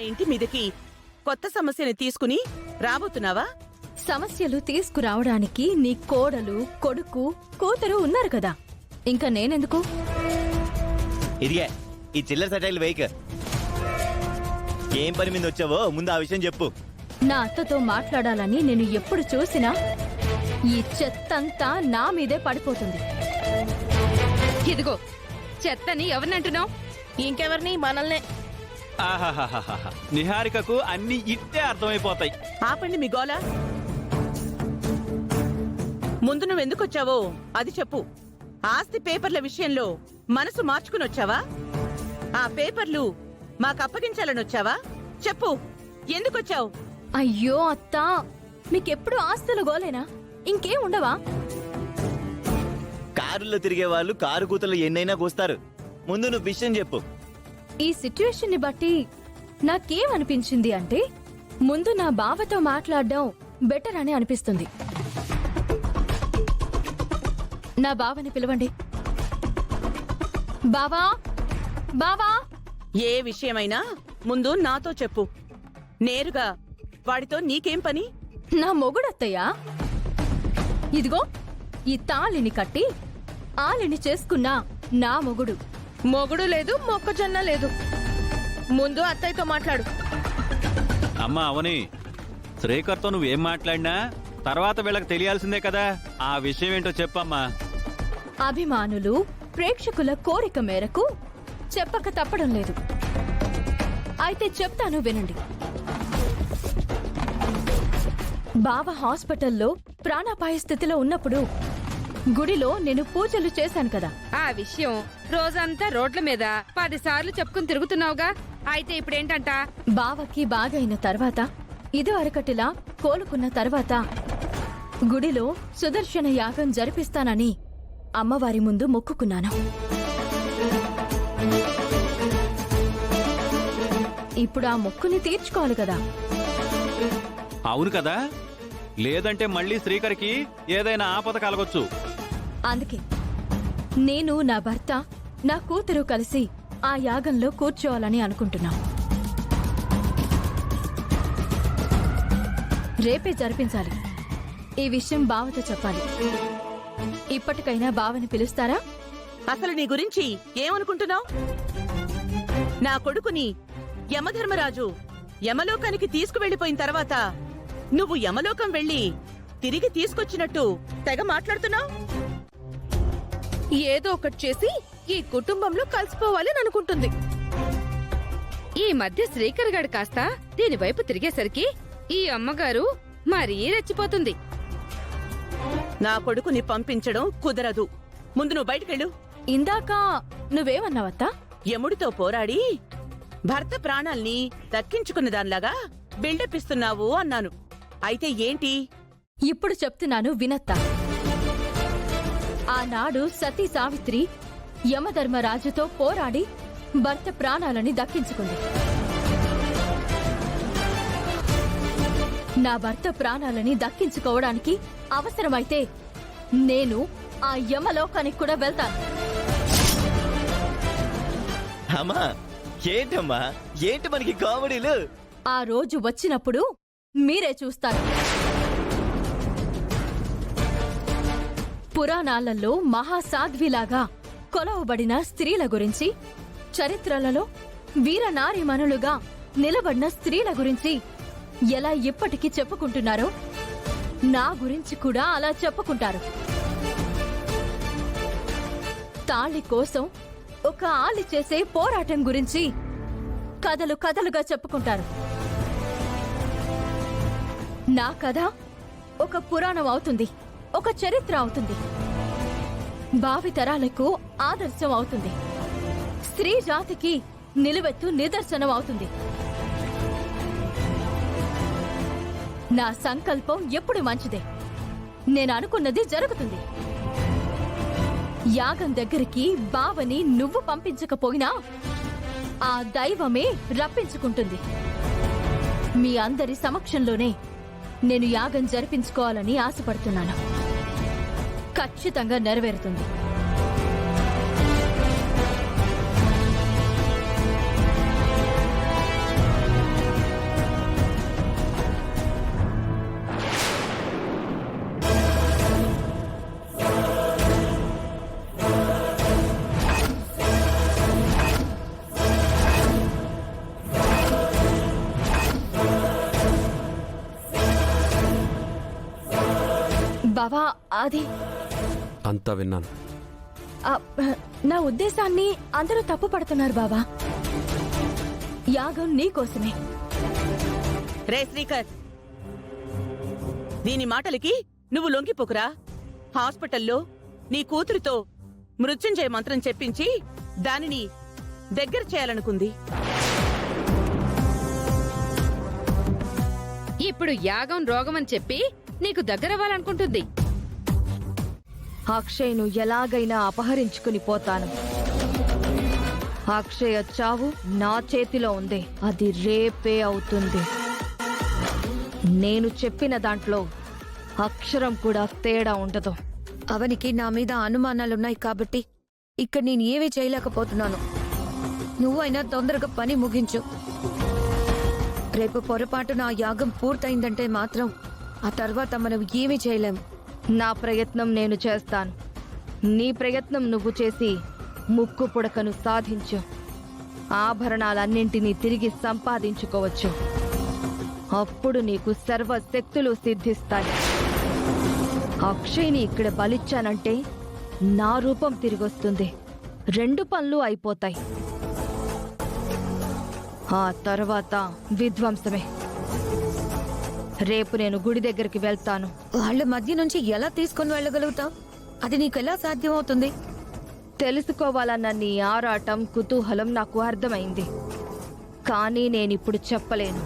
ఇంటి మీదకి కొత్త సమస్యని తీసుకుని రాబోతున్నావా? సమస్యలు తీసుకురావడానికి నీ కోడలు, కొడుకు, కూతురు ఉన్నారు కదా, ఇంకా నేనెందుకు? ఇదిగే ఈ చిల్లర సటైల్ వెయిక్. ఏం పని మీద వచ్చావో ముందు ఆ విషయం చెప్పు. నా అత్తతో మాట్లాడాలని నేను ఎప్పుడు చూసినా ఈ చెత్తంతా నా మీదే పడిపోతుంది. ఇదిగో చెత్తని ఎవరినంటున్నావు? ఇంకెవరిని? మనల్నే. ఆహాహాహాహా. నిహారికకు అన్ని ఇట్టే అర్థమైపోతాయి. ఆపండి మీ గోల. ముందు నువ్వెందుకొచ్చావో అది చెప్పు. ఆస్తి పేపర్ల విషయంలో మనసు మార్చుకుని వచ్చావా? ఆ పేపర్లు మాకప్పగించాలని వచ్చావా? చెప్పు, ఎందుకొచ్చావు? అయ్యో అత్తా, మీకెప్పుడు ఆస్తులు గోలేనా? ఇంకేం ఉండవా? కారులో తిరిగే వాళ్ళు కారు కూతలు ఎన్నైనా కూస్తారు. ముందు నువ్వు విషయం చెప్పు. ఈ సిట్యుయేషన్ ని బట్టి నాకేమనిపించింది అంటే ముందు నా బావతో మాట్లాడడం బెటర్ అని అనిపిస్తుంది. నా బావని పిలవండి. బావా, బావా. ఏ విషయమైనా ముందు నాతో చెప్పు. నేరుగా వాడితో నీకేం పని? నా మొగుడత్తయ్యా. ఇదిగో ఈ తాళిని కట్టి ఆలిని చేసుకున్నా నా మొగుడు. మొగుడు లేదు, మొక్కజొన్న లేదు. ముందు అత్తయ్యతో మాట్లాడు. అమ్మా అవని, శ్రీకర్తో నువ్వేం మాట్లాడినా తర్వాత వీళ్ళకి తెలియాల్సిందే కదా. ఆ విషయం ఏంటో చెప్పమ్మా. అభిమానులు, ప్రేక్షకుల కోరిక మేరకు చెప్పక తప్పడం లేదు. అయితే చెప్తాను వినండి. బావ హాస్పిటల్లో ప్రాణాపాయ స్థితిలో ఉన్నప్పుడు గుడిలో నేను పూజలు చేశాను కదా. ఆ విషయం రోజంతా రోడ్ల మీద 10 సార్లు చెప్పుకుని తిరుగుతున్నావుగా. అయితే ఇప్పుడేంటంట? బావకి బాగైన తర్వాత, ఇదివరకటిలా కోలుకున్న తర్వాత గుడిలో సుదర్శన యాగం జరిపిస్తానని అమ్మవారి ముందు మొక్కుకున్నాను. ఇప్పుడు ఆ మొక్కుని తీర్చుకోవాలి కదా. అవును కదా, లేదంటే మళ్ళీ శ్రీకర్కి ఏదైనా ఆపద కలగొచ్చు. అందుకే నేను, నా భర్త, నా కూతురు కలిసి ఆ యాగంలో కూర్చోవాలని అనుకుంటున్నాం. రేపే జరిపించాలి. ఈ విషయం బావతో చెప్పాలి. ఇప్పటికైనా బావని పిలుస్తారా? అసలు నీ గురించి ఏమనుకుంటున్నావు? నా కొడుకుని యమధర్మరాజు యమలోకానికి తీసుకువెళ్లిపోయిన తర్వాత నువ్వు యమలోకం వెళ్లి తిరిగి తీసుకొచ్చినట్టు తెగ మాట్లాడుతున్నావు. ఏదో ఒకటి చేసి ఈ కుటుంబంలో కలిసిపోవాలని అనుకుంటుంది. ఈ మధ్య శ్రీకర్ గాడు కాస్త దీని వైపు తిరిగేసరికి ఈ అమ్మగారు మరీ రెచ్చిపోతుంది. నా కొడుకుని పంపించడం కుదరదు. ముందు నువ్వు బయటకెళ్ళు. ఇందాక నువ్వేమన్నావత్తా? యముడితో పోరాడి భర్త ప్రాణాల్ని దక్కించుకున్న దానిలాగా బిల్డప్ ఇస్తున్నావు అన్నాను. అయితే ఏంటి? ఇప్పుడు చెప్తున్నాను వినత్తా. ఆనాడు సతీ సావిత్రి యమధర్మరాజుతో పోరాడి భర్త ప్రాణాలని దక్కించుకుంది. నా భర్త ప్రాణాలని దక్కించుకోవడానికి అవసరమైతే నేను ఆ యమలోకానికి కూడా వెళ్తాను. అమ్మా ఏంటమ్మా, ఏంటి మనకి కామెడీలు? ఆ రోజు వచ్చినప్పుడు మీరే చూస్తారు. పురాణాలలో మహాసాధ్విలాగా కొలవబడిన స్త్రీల గురించి, చరిత్రలలో వీరనారీమణులుగా నిలబడిన స్త్రీల గురించి ఎలా ఇప్పటికీ చెప్పుకుంటున్నారో నా గురించి కూడా అలా చెప్పుకుంటారు. తాళి కోసం ఒక ఆలి చేసే పోరాటం గురించి కథలు కథలుగా చెప్పుకుంటారు. నా కథ ఒక పురాణం అవుతుంది, ఒక చరిత్ర అవుతుంది, భావితరాలకు ఆదర్శం అవుతుంది, స్త్రీ జాతికి నిలువెత్తు నిదర్శనం అవుతుంది. నా సంకల్పం ఎప్పుడు మంచిదే. నేను అనుకున్నది జరుగుతుంది. యాగం దగ్గరికి బావని నువ్వు పంపించకపోయినా ఆ దైవమే రప్పించుకుంటుంది. మీ అందరి సమక్షంలోనే నేను యాగం జరిపించుకోవాలని ఆశపడుతున్నాను. ఖచ్చితంగా నెరవేరుతుంది. బావా అది అంతా విన్నాను. ఆ, నా ఉద్దేశాన్ని అందరూ తప్పు పడుతున్నారు బావా. యాగం నీకోసమే. రే శ్రీకర్, దీని మాటలకి నువ్వు లొంగిపోకురా. హాస్పిటల్లో నీ కూతురితో మృత్యుంజయ మంత్రం చెప్పించి దానిని దగ్గర చేయాలనుకుంది. ఇప్పుడు యాగం రోగమని చెప్పి నీకు దగ్గరవ్వాలనుకుంటుంది. అక్షయ్ను ఎలాగైనా అపహరించుకుని పోతాను. అక్షయ చావు నా చేతిలో ఉంది. అది రేపే అవుతుంది. నేను చెప్పిన దాంట్లో అక్షరం కూడా తేడా ఉండదు. అవనికి నా మీద అనుమానాలున్నాయి కాబట్టి ఇక్కడ నేను ఏమీ చేయలేకపోతున్నాను. నువ్వైనా తొందరగా పని ముగించు. రేపు పొరపాటు నా యాగం పూర్తయిందంటే మాత్రం ఆ తర్వాత మనం ఏమీ చేయలేం. నా ప్రయత్నం నేను చేస్తాను. నీ ప్రయత్నం నువ్వు చేసి ముక్కు పుడకను సాధించు. ఆభరణాలన్నింటినీ తిరిగి సంపాదించుకోవచ్చు. అప్పుడు నీకు సర్వశక్తులు సిద్ధిస్తాయి. అక్షయ్ని ఇక్కడ బలిచ్చానంటే నా రూపం తిరిగొస్తుంది. 2 పనులు అయిపోతాయి. ఆ తర్వాత విధ్వంసమే. రేపు నేను గుడి దగ్గరికి వెళ్తాను. వాళ్ళ మధ్య నుంచి ఎలా తీసుకొని వెళ్ళగలుగుతావు? అది నీకెలా సాధ్యమవుతుంది? తెలుసుకోవాలన్న నీ ఆరాటం, కుతూహలం నాకు అర్థమైంది. కానీ నేనిప్పుడు చెప్పలేను.